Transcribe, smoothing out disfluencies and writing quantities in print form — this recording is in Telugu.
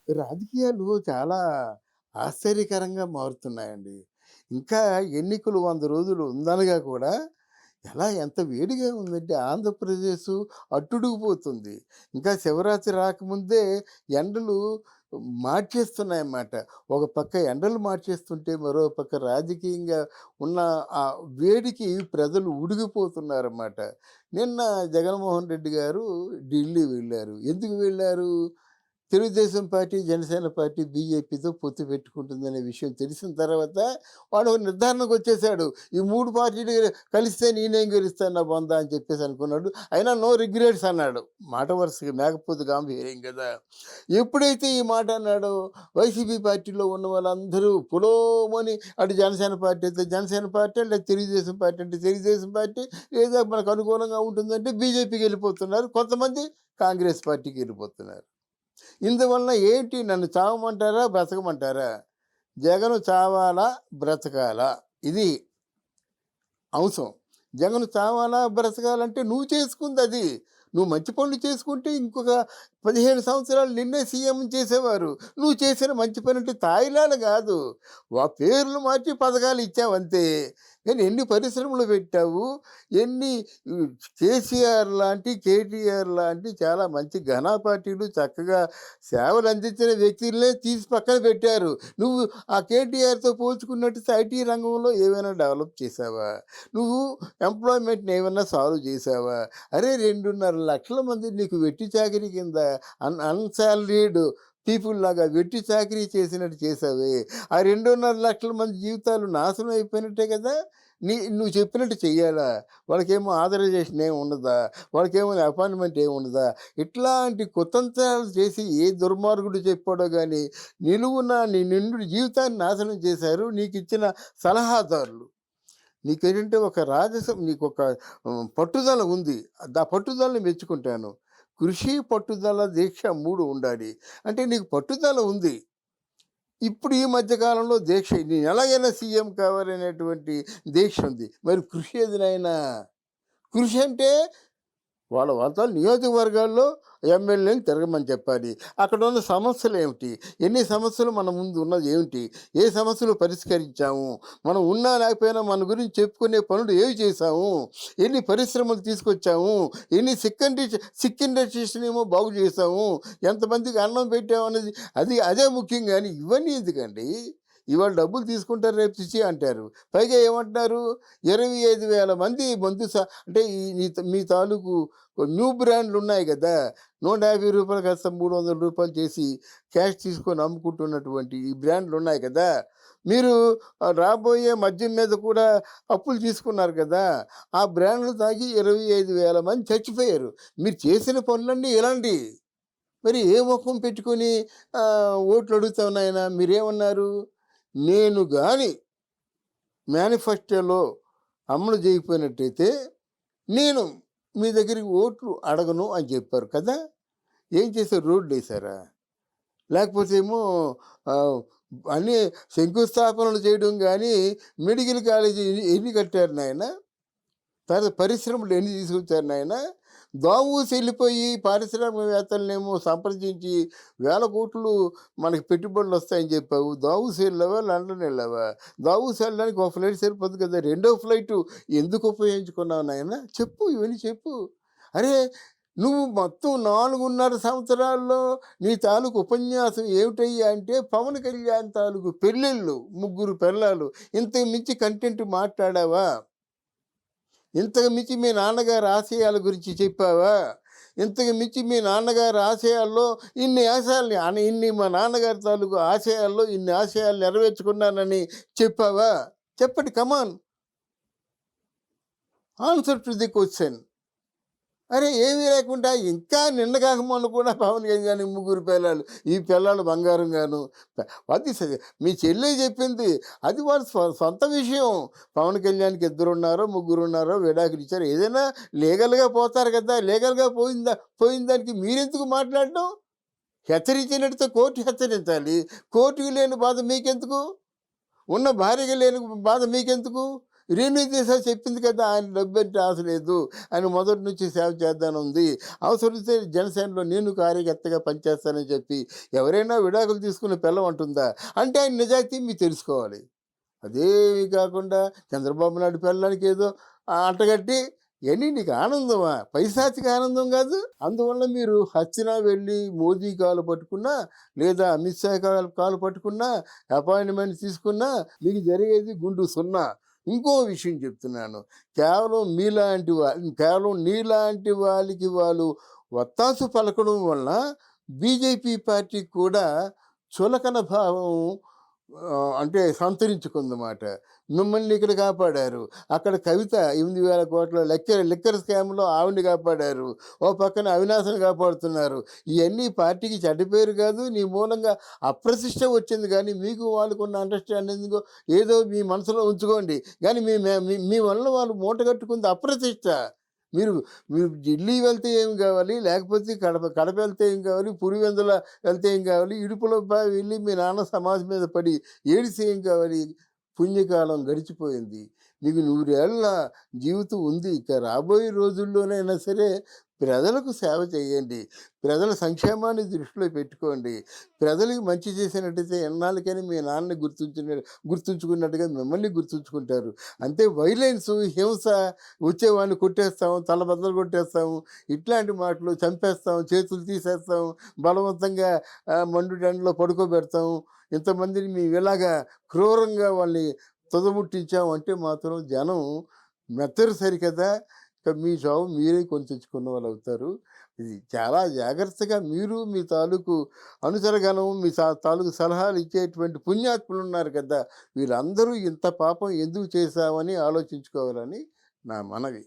రాజకీయాలు చాలా ఆశ్చర్యకరంగా మారుతున్నాయండి. ఇంకా ఎన్నికలు 100 రోజులు ఉందనగా కూడా ఎంత వేడిగా ఉందంటే ఆంధ్రప్రదేశు అట్టుడుగుపోతుంది. ఇంకా శివరాత్రి రాకముందే ఎండలు మార్చేస్తున్నాయన్నమాట. ఒక పక్క ఎండలు మార్చేస్తుంటే మరో పక్క రాజకీయంగా ఉన్న ఆ వేడికి ప్రజలు ఉడిగిపోతున్నారన్నమాట. నిన్న జగన్మోహన్ రెడ్డి గారు ఢిల్లీ వెళ్లారు. ఎందుకు వెళ్లారు? తెలుగుదేశం పార్టీ, జనసేన పార్టీ బీజేపీతో పొత్తు పెట్టుకుంటుందనే విషయం తెలిసిన తర్వాత వాడు ఒక నిర్ధారణకొచ్చేసాడు. ఈ 3 పార్టీలు కలిస్తే నేనేం గెలుస్తాను నా బొంద అని చెప్పేసి అనుకున్నాడు. అయినా నో రిగ్రెట్స్ అన్నాడు. మాట వరుసగా మేకపోతు గాంభీర్యం కదా! ఎప్పుడైతే ఈ మాట అన్నాడో వైసీపీ పార్టీలో ఉన్న వాళ్ళందరూ పొలోమని అటు జనసేన పార్టీ అయితే జనసేన పార్టీ, లేదా తెలుగుదేశం పార్టీ అంటే తెలుగుదేశం పార్టీ, లేదా మనకు అనుకూలంగా ఉంటుందంటే బీజేపీకి వెళ్ళిపోతున్నారు. కొంతమంది కాంగ్రెస్ పార్టీకి వెళ్ళిపోతున్నారు. ఇందువలన ఏంటి నన్ను చావమంటారా? బ్రతకమంటారా? జగను చావాలా? బ్రతకాలా? ఇది అంశం. జగను చావాలా? బ్రతకాలంటే నువ్వు చేసుకుందది. నువ్వు మంచి పనులు చేసుకుంటే ఇంకొక 15 సంవత్సరాలు నిన్నే సీఎం చేసేవారు. నువ్వు చేసిన మంచి పనంటే తాయిలాలు గాదు. పేర్లు మార్చి పథకాలు ఇచ్చావంతే. కానీ ఎన్ని పరిశ్రమలు పెట్టావు? ఎన్ని హ్మ్, కేసీఆర్ లాంటి, కేటీఆర్ లాంటి చాలా మంచి ఘనా పార్టీలు చక్కగా సేవలందించిన వ్యక్తులనే తీసి పక్కన పెట్టారు. నువ్వు ఆ కేటీఆర్‌తో పోల్చుకున్నట్టు ఐటీ రంగంలో ఏవైనా డెవలప్ చేశావా? నువ్వు ఎంప్లాయ్‌మెంట్‌ని ఏమన్నా సాల్వ్ చేశావా? అరే 2.5 లక్షల మంది నీకు వెట్టి చాకిరీ కింద అన్‌సాలరీడ్ పీపుల్ లాగా వెట్టి చాకిరీ చేసినట్టు చేశావే. ఆ 2.5 లక్షల మంది జీవితాలు నాశనం అయిపోయినట్టే కదా! నువ్వు చెప్పినట్టు చెయ్యాలా? వాళ్ళకేమో ఆథరైజేషన్ ఏమి ఉండదా? వాళ్ళకేమో అపాయింట్మెంట్ ఏమి ఉండదా? ఇట్లాంటి కుతంత్రాలు చేసి ఏ దుర్మార్గుడు చెప్పాడో గాని నిలువున నీ నిండు జీవితాన్ని నాశనం చేశారు నీకిచ్చిన సలహాదారులు. నీకేంటంటే ఒక రాజసం నీకొక పట్టుదల ఉంది. పట్టుదలని మెచ్చుకుంటాను. కృషి, పట్టుదల, దీక్ష 3 ఉండాలి. అంటే నీకు పట్టుదల ఉంది. ఇప్పుడు ఈ మధ్య కాలంలో దీక్ష నేను ఎలాగైనా సీఎం కావాలనేటువంటి దీక్ష ఉంది. మరి కృషి ఏది నాయనా? కృషి అంటే వాళ్ళ నియోజకవర్గాల్లో ఎమ్మెల్యేని తిరగమని చెప్పాలి. అక్కడున్న సమస్యలేమిటి? ఎన్ని సమస్యలు మన ముందు ఉన్నది ఏమిటి? ఏ సమస్యలు పరిష్కరించాము? మనం ఉన్నా లేకపోయినా మన గురించి చెప్పుకునే పనులు ఏవి చేశాము? ఎన్ని పరిశ్రమలు తీసుకొచ్చాము? ఎన్ని సిక్ ఇండస్ట్రీస్‌ని ఏమో బాగు చేశాము? ఎంతమందికి అన్నం పెట్టామనేది అదే ముఖ్యం గాని ఇవన్నీ ఎందుకండి? ఇవాళ డబ్బులు తీసుకుంటారు, రేపు చిచ్చి అంటారు. పైగా ఏమంటున్నారు? 25,000 మంది అంటే మీ తాలూకు న్యూ బ్రాండ్‌లున్నాయి గదా! రూ. 150 కాస్త రూ. 300 చేసి క్యాష్ తీసుకొని అమ్ముకుంటున్నటువంటి ఈ బ్రాండ్‌లున్నాయి కదా! మీరు రాబోయే మద్యం మీద కూడా అప్పులు తీసుకున్నారు కదా! ఆ బ్రాండ్‌లు తాగి 25,000 మంది చచ్చిపోయారు. మీరు చేసిన పనులన్నీ ఇలాంటియి. మరి ఏ మొఖం పెట్టుకొని ఓట్లు అడుగుతావు నాయనా? మీరేమన్నారు? నేను గాని మేనిఫెస్టోలో అమలు చేయకపోయినట్టయితే నేను మీ దగ్గరికి ఓట్లు అడగను అని చెప్పారు కదా! ఏం చేశారు? రోడ్లేసారా? లేకపోతే ఏమో ఆహ్, అన్నీ శంకుస్థాపనలు చేయడం గానీ, మెడికల్ కాలేజీ ఎన్ని కట్టారు నాయనా? తర్వాత పరిశ్రమలు ఎన్ని తీసుకొచ్చారు నాయనా? దావూసెళ్ళిపోయి పారిశ్రామికవేత్తలనేమో సంప్రదించి వేల కోట్లు మనకి పెట్టుబడులొస్తాయని చెప్పావు. దావూస్ ఎళ్ళావా? లండన్ ఎళ్ళావా? దావూస్ ఎళ్ళడానికి ఒక ఫ్లైట్ సరిపోదు కదా! రెండో ఫ్లైటు ఎందుకు ఉపయోగించుకున్నావు నాయనా? చెప్పు ఇవన్నీ చెప్పు. అరే! నువ్వు మొత్తం 4.5 సంవత్సరాల్లో నీ తాలూకు ఉపన్యాసం ఏమిటయ్యా అంటే పవన్ కళ్యాణ్ తాలూకు పెళ్ళిళ్ళు, ముగ్గురు పెళ్ళాలు. ఇంతకు మించి కంటెంట్ మాట్లాడావా? ఇంతకు మించి మీ నాన్నగారి ఆశయాల గురించి చెప్పావా? ఇంతకు మించి మీ నాన్నగారి ఆశయాల్లో ఇన్ని ఆశయాల్ని ఇన్ని మా నాన్నగారి తాలూకు ఆశయాల్లో ఇన్ని ఆశయాలు నెరవేర్చుకున్నానని చెప్పావా? చెప్పండి come on. Answer to the question. అరే! ఏమీ లేకుండా ఇంకా నిన్న కాక మొన్న కూడా పవన్ కళ్యాణ్‌కి ముగ్గురు పిల్లలు. ఈ పిల్లాడు బంగారం గాను. అది మీ చెల్లె చెప్పింది. అది వాళ్ళ సొంత విషయం. పవన్ కళ్యాణ్‌కి ఇద్దరున్నారో, ముగ్గురున్నారో విడాకులిచ్చారు. ఏదైనా లీగల్‌గా పోతారు కదా! లీగల్‌గా పోయిన దానికి మీరెందుకు మాట్లాడడం? హెచ్చరించినట్టు కోర్టు హెచ్చరించాలి. కోర్టుకి లేని బాధ మీకెందుకు? ఉన్న భార్యకి లేని బాధ మీకెందుకు? రేణు దేశాయ్ చెప్పింది కదా! ఆయన డబ్బంటే ఆశ లేదు. ఆయన మొదటి నుంచి సేవ చేద్దాని ఉంది. అవసరమైతే జనసేనలో నేను కార్యకర్తగా పనిచేస్తానని చెప్పి, ఎవరైనా విడాకులు తీసుకునే పిల్లం అంటుందా? అంటే ఆయన నిజాయితీ మీరు తెలుసుకోవాలి. అదేమి కాకుండా చంద్రబాబు నాయుడు పెళ్ళానికి ఏదో అంటగట్టి ఇయన్నీ నీకు ఆనందమా? పైశాచిక ఆనందం గాదు. అందువల్ల మీరు హస్తినా వెళ్ళి మోదీ కాలు పట్టుకున్నా, లేదా అమిత్ షా కాలు కాలు పట్టుకున్నా, అపాయింట్‌మెంట్ తీసుకున్నా మీకు జరిగేది గుండు సున్నా. ఇంకో విషయం చెప్తున్నాను. కేవలం నీలాంటి వాళ్ళకి వాళ్ళు వత్తాసు పలకడం వలన బీజేపీ పార్టీకి కూడా చులకన భావం అంటే సంతరించుకుందన్నమాట. మిమ్మల్ని ఇక్కడ కాపాడారు. అక్కడ కవిత 8,000 కోట్ల లిక్కర్ స్కామ్‌లో ఆవిడని కాపాడారు. ఓ పక్కన అవినాష్‌ని కాపాడుతున్నారు. ఇయన్నీ పార్టీకి చెడ్డ పేరు కాదు. నీ మూలంగా అప్రతిష్ట వచ్చింది గానీ, మీకు వాళ్ళకున్న అండర్‌స్టాండింగు ఏదో మీ మనసులో ఉంచుకోండి. గానీ మీ మే మీ మీ వలన వాళ్ళు మూటగట్టుకుంది అప్రతిష్ట. మీరు మీరు ఢిల్లీ వెళ్తే ఏం కావాలి? లేకపోతే కడప వెళ్తే ఏం కావాలి? పులివెందుల వెళ్తే ఏం కావాలి? ఇడుపులప వెళ్ళి మీ నాన్న సమాధి మీద పడి ఏడిసి ఏం కావాలి? పుణ్యకాలం గడిచిపోయింది. మీకు 100 ఏళ్ల జీవితం ఉంది. ఇక రాబోయే రోజుల్లోనైనా సరే ప్రజలకు సేవ చేయండి. ప్రజల సంక్షేమాన్ని దృష్టిలో పెట్టుకోండి. ప్రజలకి మంచి చేసినట్టయితే ఎన్నాళ్ళకైనా మీ నాన్నని గుర్తుంచుకున్నట్టుగా మిమ్మల్ని గుర్తుంచుకుంటారు. అంతే వైలెన్సు, హింస వచ్చేవాడిని కొట్టేస్తాం, తల బద్దలు కొట్టేస్తాము, ఇట్లాంటి మాటలు చంపేస్తాం, చేతులు తీసేస్తాం, బలవంతంగా మండుటెండలో పడుకోబెడతాం. ఇంతమందిని మేము ఇలాగా క్రూరంగా వాళ్ళని తుదముట్టించాం అంటే మాత్రం జనం మెత్తరు సరికదా! ఇక మీ చావు మీరే కొని తెచ్చుకున్న వాళ్ళవుతారు. ఇది చాలా జాగ్రత్తగా మీరు మీ తాలూకు అనుచరగణం, మీ తాలూకు సలహాలు ఇచ్చేటువంటి పుణ్యాత్ములున్నారు కదా! వీళ్ళందరూ ఇంత పాపం ఎందుకు చేశామని ఆలోచించుకోవాలని నా మనవి.